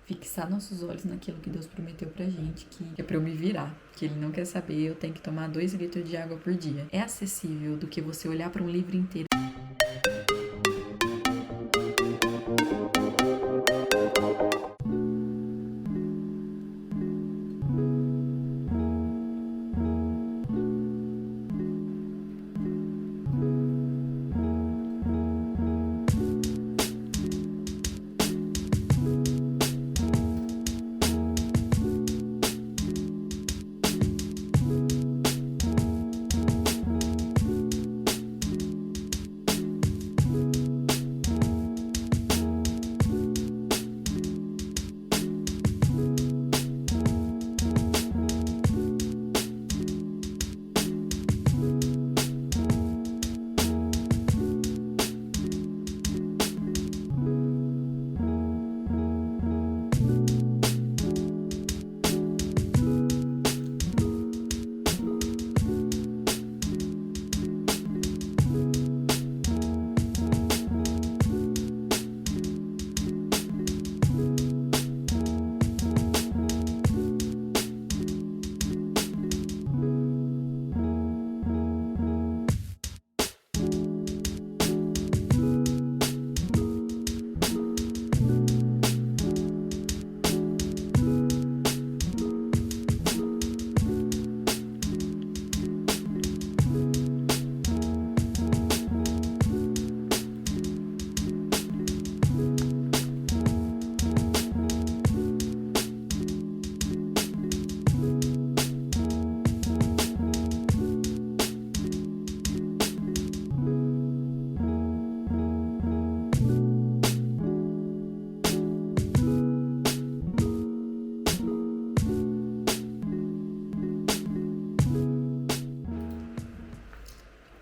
fixar nossos olhos naquilo que Deus prometeu pra gente, que é pra eu me virar, que Ele não quer saber, eu tenho que tomar 2 litros de água por dia. É acessível do que você olhar para um livro inteiro.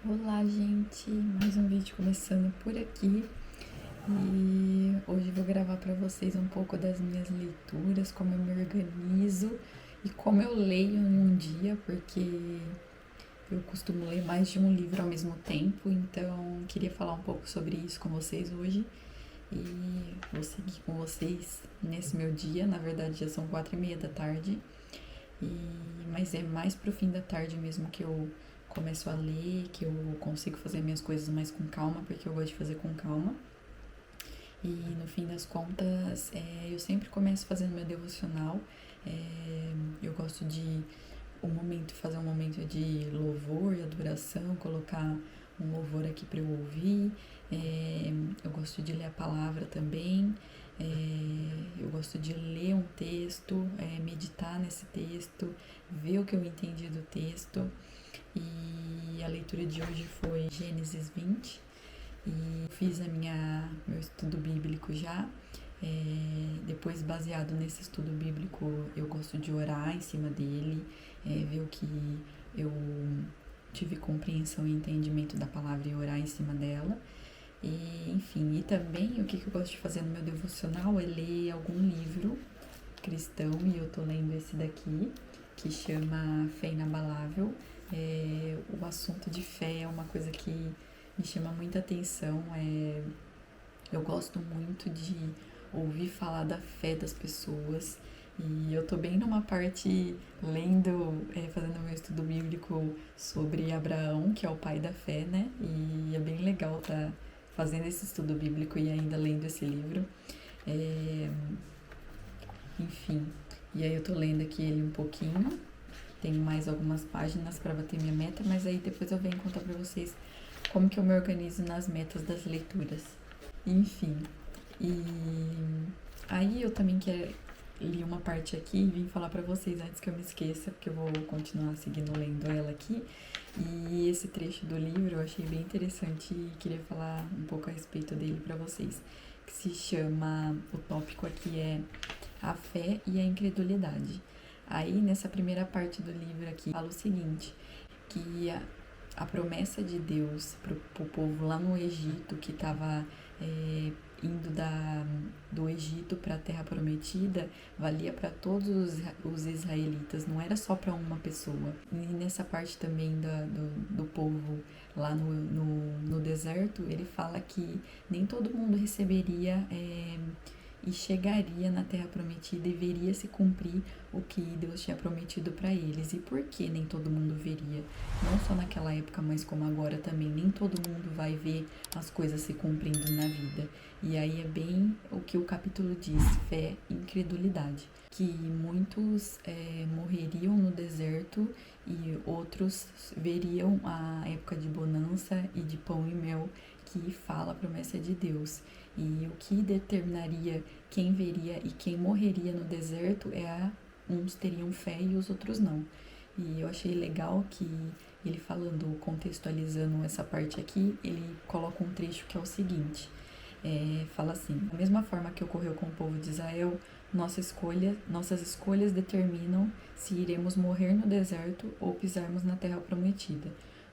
Olá, gente! Mais um vídeo começando por aqui e hoje vou gravar para vocês um pouco das minhas leituras, como eu me organizo e como eu leio em um dia, porque eu costumo ler mais de um livro ao mesmo tempo, então queria falar um pouco sobre isso com vocês hoje e vou seguir com vocês nesse meu dia. Na verdade já são 4:30 da tarde, mas é mais pro fim da tarde mesmo que eu começo a ler, que eu consigo fazer minhas coisas mais com calma, porque eu gosto de fazer com calma. E no fim das contas, eu sempre começo fazendo meu devocional. Eu gosto de fazer um momento de louvor e adoração, colocar um louvor aqui para eu ouvir. Eu gosto de ler a palavra também. Eu gosto de ler um texto, meditar nesse texto, ver o que eu entendi do texto. E a leitura de hoje foi Gênesis 20 e fiz meu estudo bíblico já. Depois, baseado nesse estudo bíblico, eu gosto de orar em cima dele, ver o que eu tive compreensão e entendimento da palavra e orar em cima dela. E também o que eu gosto de fazer no meu devocional é ler algum livro cristão, e eu tô lendo esse daqui, que chama Fé Inabalável. O assunto de fé é uma coisa que me chama muita atenção. Eu gosto muito de ouvir falar da fé das pessoas, e eu tô bem numa parte lendo, fazendo meu estudo bíblico sobre Abraão, que é o pai da fé, né? E é bem legal tá fazendo esse estudo bíblico e ainda lendo esse livro. E aí eu tô lendo aqui ele um pouquinho. Tenho mais algumas páginas para bater minha meta, mas aí depois eu venho contar para vocês como que eu me organizo nas metas das leituras. E aí eu também li uma parte aqui e vim falar para vocês antes que eu me esqueça, porque eu vou continuar seguindo lendo ela aqui. E esse trecho do livro eu achei bem interessante e queria falar um pouco a respeito dele para vocês, que se chama, o tópico aqui é a fé e a incredulidade. Aí, nessa primeira parte do livro aqui, fala o seguinte, que a promessa de Deus pro povo lá no Egito, que estava indo do Egito para a Terra Prometida, valia para todos os israelitas, não era só para uma pessoa. E nessa parte também do povo lá no deserto, ele fala que nem todo mundo receberia e chegaria na Terra Prometida e veria se cumprir o que Deus tinha prometido para eles. E por que nem todo mundo veria? Não só naquela época, mas como agora também, nem todo mundo vai ver as coisas se cumprindo na vida. E aí é bem o que o capítulo diz, fé e incredulidade. Que muitos morreriam no deserto e outros veriam a época de bonança e de pão e mel que fala a promessa de Deus. E o que determinaria quem veria e quem morreria no deserto uns teriam fé e os outros não. E eu achei legal que ele falando, contextualizando essa parte aqui, ele coloca um trecho que é o seguinte, fala assim: da mesma forma que ocorreu com o povo de Israel, nossas escolhas determinam se iremos morrer no deserto ou pisarmos na terra prometida.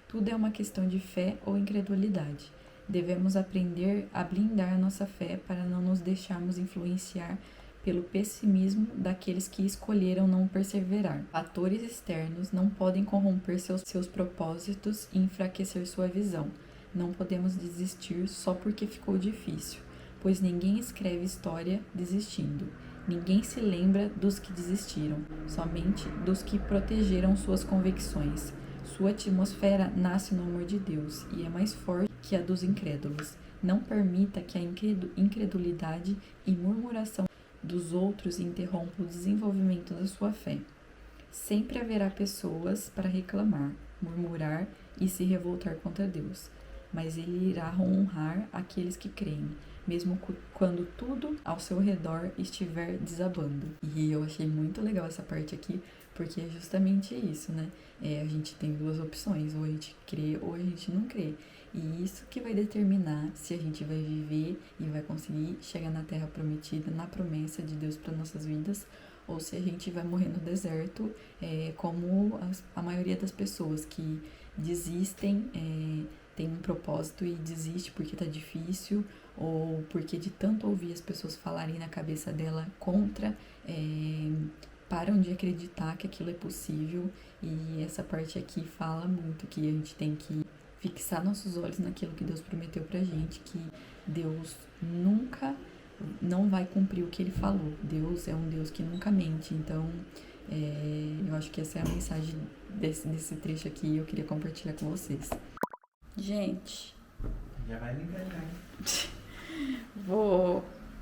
Tudo é uma questão de fé ou incredulidade. Devemos aprender a blindar nossa fé para não nos deixarmos influenciar pelo pessimismo daqueles que escolheram não perseverar. Fatores externos não podem corromper seus propósitos e enfraquecer sua visão. Não podemos desistir só porque ficou difícil, pois ninguém escreve história desistindo. Ninguém se lembra dos que desistiram, somente dos que protegeram suas convicções. Sua atmosfera nasce no amor de Deus e é mais forte que a dos incrédulos. Não permita que a incredulidade e murmuração dos outros interrompa o desenvolvimento da sua fé. Sempre haverá pessoas para reclamar, murmurar e se revoltar contra Deus, mas Ele irá honrar aqueles que creem, mesmo quando tudo ao seu redor estiver desabando. E eu achei muito legal essa parte aqui, porque é justamente isso, né? A gente tem duas opções, ou a gente crê ou a gente não crê. E isso que vai determinar se a gente vai viver e vai conseguir chegar na Terra Prometida, na promessa de Deus para nossas vidas, ou se a gente vai morrer no deserto, como a maioria das pessoas que desistem, tem um propósito e desiste porque tá difícil, ou porque de tanto ouvir as pessoas falarem na cabeça dela contra, param de acreditar que aquilo é possível. E essa parte aqui fala muito que a gente tem que fixar nossos olhos naquilo que Deus prometeu pra gente, que Deus nunca não vai cumprir o que Ele falou. Deus é um Deus que nunca mente. Então, eu acho que essa é a mensagem desse trecho aqui e eu queria compartilhar com vocês. Gente, já vai me enganar.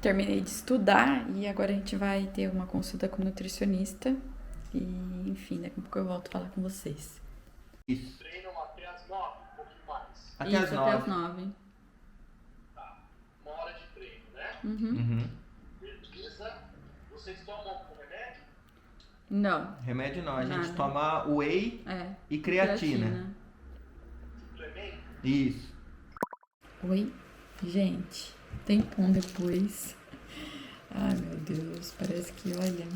Terminei de estudar e agora a gente vai ter uma consulta com o nutricionista. E, enfim, daqui a pouco eu volto a falar com vocês. Isso. Treinam até as 9, um pouquinho mais. Até as 9. Até as 9. Tá. 1 hora de treino, né? Uhum. Beleza. Vocês tomam algum remédio? Não. Remédio não, a gente Nada. toma whey e creatina. Suplemento? Isso. Oi, gente. Tempão depois. Ai, meu Deus. Parece que, olha,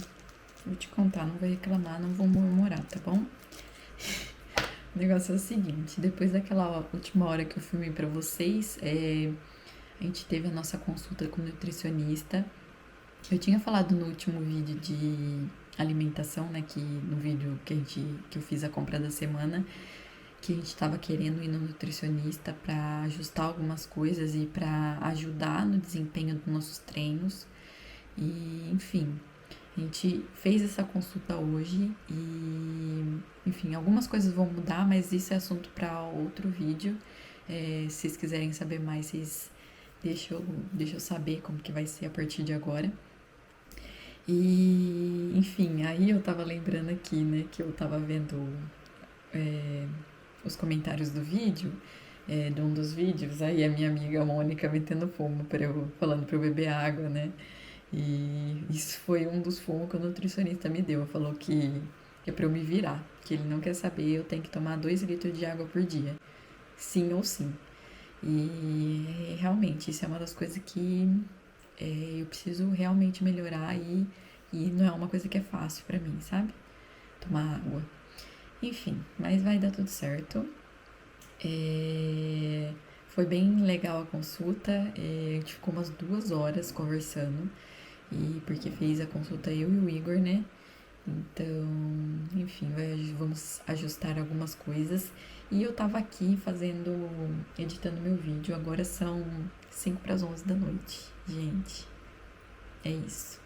vou te contar, não vou reclamar, não vou murmurar, tá bom? O negócio é o seguinte, depois daquela última hora que eu filmei pra vocês, a gente teve a nossa consulta com o nutricionista. Eu tinha falado no último vídeo de alimentação, né, que no vídeo que eu fiz a compra da semana, que a gente estava querendo ir no nutricionista para ajustar algumas coisas e para ajudar no desempenho dos nossos treinos. E, enfim, a gente fez essa consulta hoje e, enfim, algumas coisas vão mudar, mas isso é assunto para outro vídeo. Se vocês quiserem saber mais, vocês deixam eu saber como que vai ser a partir de agora. E, enfim, aí eu tava lembrando aqui, né, que eu tava vendo os comentários do vídeo, de um dos vídeos, aí a minha amiga Mônica metendo fumo falando pra eu beber água, né? E isso foi um dos fumos que o nutricionista me deu. Falou que é pra eu me virar, que ele não quer saber, eu tenho que tomar 2 litros de água por dia. Sim ou sim. E realmente, isso é uma das coisas que eu preciso realmente melhorar e não é uma coisa que é fácil pra mim, sabe? Tomar água. Enfim, mas vai dar tudo certo. Foi bem legal a consulta. A gente ficou umas 2 horas conversando. E porque fez a consulta eu e o Igor, né? Então, enfim, vamos ajustar algumas coisas. E eu tava aqui editando meu vídeo. Agora são 5 para as 11 da noite, gente. É isso.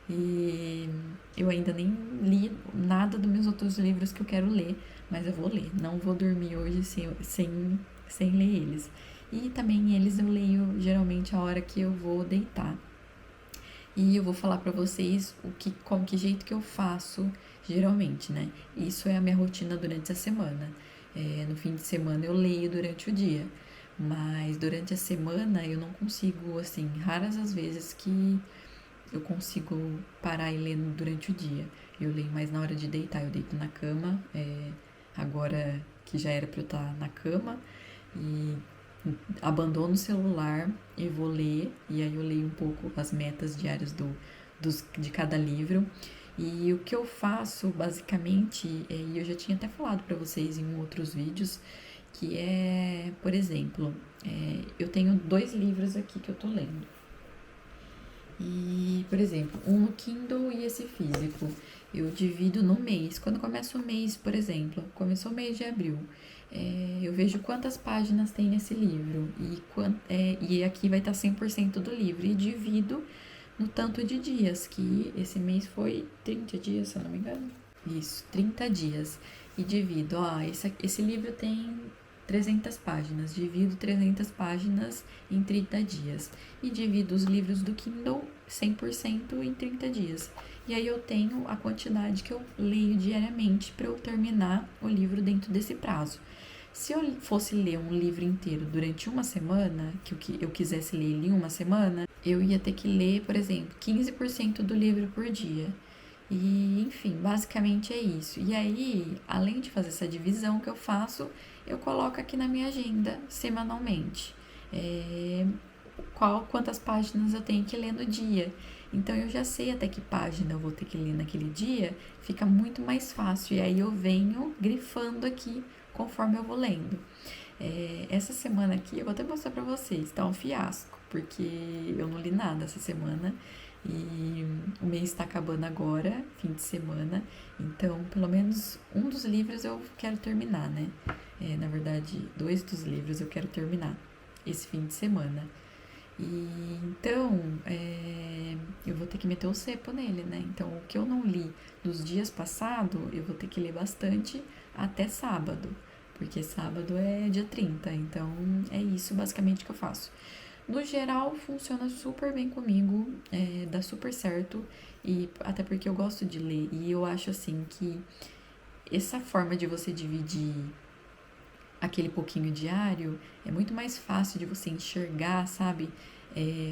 E eu ainda nem li nada dos meus outros livros que eu quero ler, mas eu vou ler. Não vou dormir hoje sem ler eles. E também eles eu leio geralmente a hora que eu vou deitar. E eu vou falar pra vocês que jeito que eu faço geralmente, né? Isso é a minha rotina durante a semana. No fim de semana eu leio durante o dia. Mas durante a semana eu não consigo, assim, raras as vezes que eu consigo parar e ler durante o dia. Eu leio mais na hora de deitar. Eu deito na cama, agora que já era pra eu estar na cama, e abandono o celular e vou ler. E aí eu leio um pouco as metas diárias de cada livro. E o que eu faço, basicamente, e eu já tinha até falado pra vocês em outros vídeos, que é, por exemplo, eu tenho 2 livros aqui que eu tô lendo. E, por exemplo, um no Kindle e esse físico, eu divido no mês. Quando começa o mês, por exemplo, começou o mês de abril, eu vejo quantas páginas tem nesse livro e aqui vai estar 100% do livro e divido no tanto de dias, que esse mês foi 30 dias, se eu não me engano. Isso, 30 dias. E divido, esse livro tem 300 páginas, divido 300 páginas em 30 dias. E divido os livros do Kindle 100% em 30 dias. E aí eu tenho a quantidade que eu leio diariamente para eu terminar o livro dentro desse prazo. Se eu fosse ler um livro inteiro durante uma semana, que eu quisesse ler ele em uma semana, eu ia ter que ler, por exemplo, 15% do livro por dia. E, enfim, basicamente é isso. E aí, além de fazer essa divisão que eu faço, eu coloco aqui na minha agenda semanalmente quantas páginas eu tenho que ler no dia. Então eu já sei até que página eu vou ter que ler naquele dia, fica muito mais fácil. E aí eu venho grifando aqui conforme eu vou lendo. Essa semana aqui eu vou até mostrar pra vocês, tá um fiasco, porque eu não li nada essa semana. E o mês está acabando agora, fim de semana, então pelo menos um dos livros eu quero terminar, né? Na verdade, 2 dos livros eu quero terminar esse fim de semana. E então eu vou ter que meter o cepo nele, né? Então o que eu não li dos dias passados, eu vou ter que ler bastante até sábado, porque sábado é dia 30, então é isso basicamente que eu faço. No geral, funciona super bem comigo, dá super certo, e até porque eu gosto de ler, e eu acho assim que essa forma de você dividir aquele pouquinho diário é muito mais fácil de você enxergar, sabe,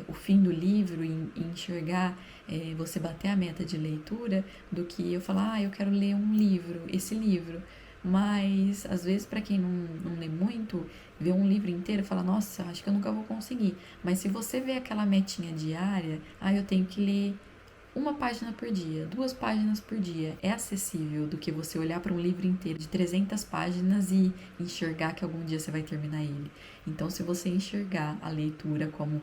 o fim do livro e enxergar, você bater a meta de leitura, do que eu falar, eu quero ler esse livro. Mas, às vezes, para quem não lê muito, vê um livro inteiro e fala, nossa, acho que eu nunca vou conseguir. Mas se você vê aquela metinha diária, eu tenho que ler 1 página por dia, 2 páginas por dia. É acessível do que você olhar para um livro inteiro de 300 páginas e enxergar que algum dia você vai terminar ele. Então, se você enxergar a leitura como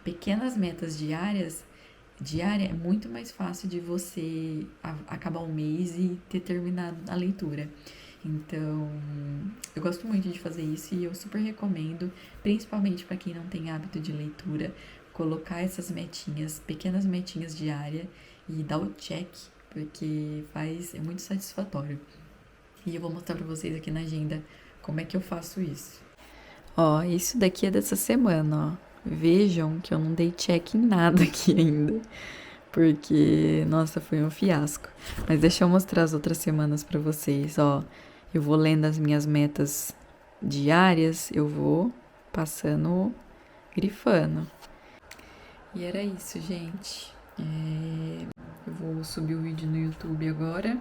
pequenas metas diária, é muito mais fácil de você acabar o mês e ter terminado a leitura. Então, eu gosto muito de fazer isso e eu super recomendo, principalmente para quem não tem hábito de leitura, colocar essas metinhas, pequenas metinhas diárias e dar o check, porque é muito satisfatório. E eu vou mostrar para vocês aqui na agenda como é que eu faço isso. Isso daqui é dessa semana, Vejam que eu não dei check em nada aqui ainda, porque, nossa, foi um fiasco. Mas deixa eu mostrar as outras semanas pra vocês, Eu vou lendo as minhas metas diárias, eu vou passando, grifando. E era isso, gente. Eu vou subir o vídeo no YouTube agora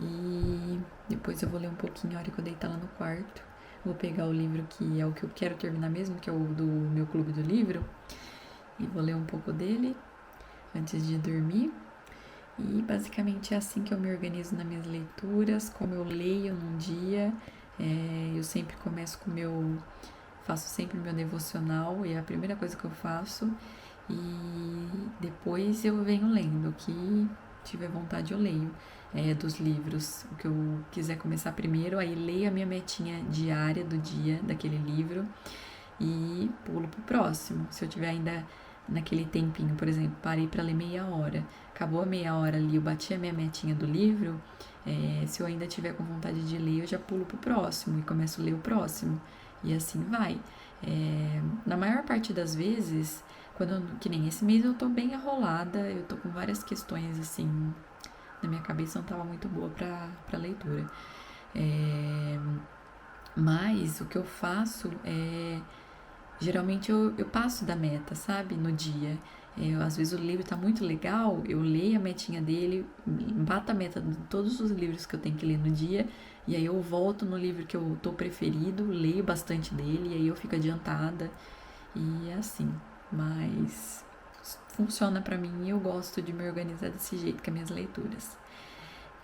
e depois eu vou ler um pouquinho a hora que eu deitar lá no quarto. Vou pegar o livro que é o que eu quero terminar mesmo, que é o do meu clube do livro, e vou ler um pouco dele antes de dormir. E basicamente é assim que eu me organizo nas minhas leituras, como eu leio num dia. Eu sempre começo faço sempre o meu devocional, e é a primeira coisa que eu faço, e depois eu venho lendo, o que tiver vontade eu leio. Dos livros, o que eu quiser começar primeiro, aí leio a minha metinha diária do dia daquele livro e pulo pro próximo. Se eu tiver ainda naquele tempinho, por exemplo, parei para ler meia hora. Acabou a meia hora ali, eu bati a minha metinha do livro, se eu ainda tiver com vontade de ler, eu já pulo pro próximo e começo a ler o próximo. E assim vai. Na maior parte das vezes, que nem esse mês eu tô bem enrolada, eu tô com várias questões assim, na minha cabeça não tava muito boa pra leitura. Mas o que eu faço geralmente eu passo da meta, sabe? No dia. Às vezes o livro tá muito legal, eu leio a metinha dele, bato a meta de todos os livros que eu tenho que ler no dia, e aí eu volto no livro que eu tô preferido, leio bastante dele, e aí eu fico adiantada, e é assim. Mas funciona pra mim e eu gosto de me organizar desse jeito com as minhas leituras.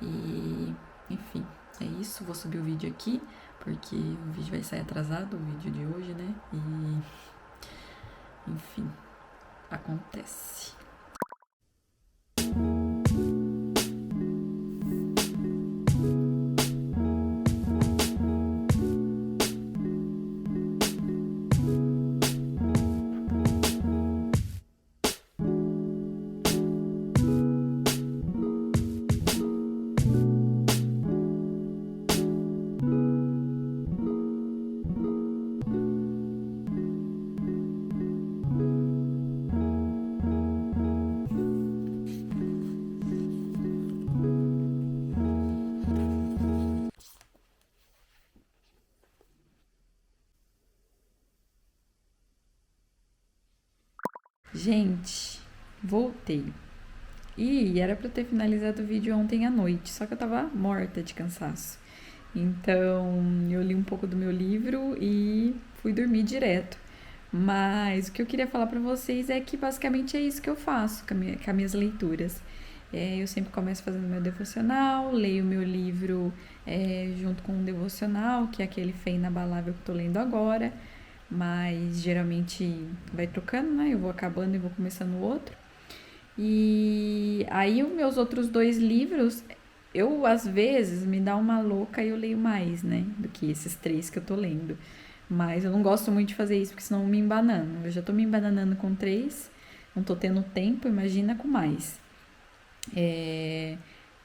E, enfim, é isso. Vou subir o vídeo aqui, porque o vídeo vai sair atrasado, o vídeo de hoje, né? E, enfim, acontece. Gente, voltei. E era pra eu ter finalizado o vídeo ontem à noite, só que eu tava morta de cansaço. Então, eu li um pouco do meu livro e fui dormir direto. Mas o que eu queria falar pra vocês é que basicamente é isso que eu faço com as minhas leituras. Eu sempre começo fazendo meu devocional, leio meu livro junto com um devocional, que é aquele Fé Inabalável que eu tô lendo agora. Mas geralmente vai trocando, né? Eu vou acabando e vou começando outro. E aí os meus outros 2 livros, eu às vezes me dá uma louca e eu leio mais, né? Do que esses 3 que eu tô lendo. Mas eu não gosto muito de fazer isso, porque senão eu me embanano. Eu já tô me embananando com 3, não tô tendo tempo, imagina com mais.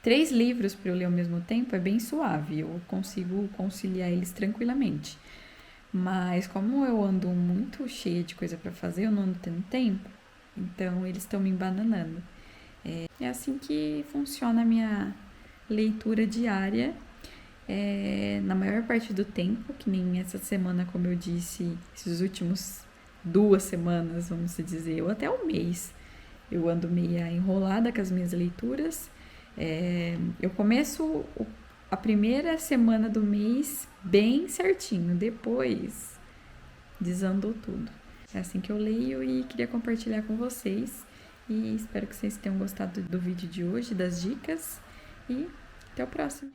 3 livros para eu ler ao mesmo tempo é bem suave, eu consigo conciliar eles tranquilamente. Mas como eu ando muito cheia de coisa para fazer, eu não ando tendo tempo, então eles estão me embananando. É assim que funciona a minha leitura diária, na maior parte do tempo, que nem essa semana, como eu disse, esses últimos 2 semanas, vamos dizer, ou até um mês, eu ando meia enrolada com as minhas leituras. Eu começo a primeira semana do mês bem certinho, depois desandou tudo. É assim que eu leio e queria compartilhar com vocês. E espero que vocês tenham gostado do vídeo de hoje, das dicas. E até o próximo!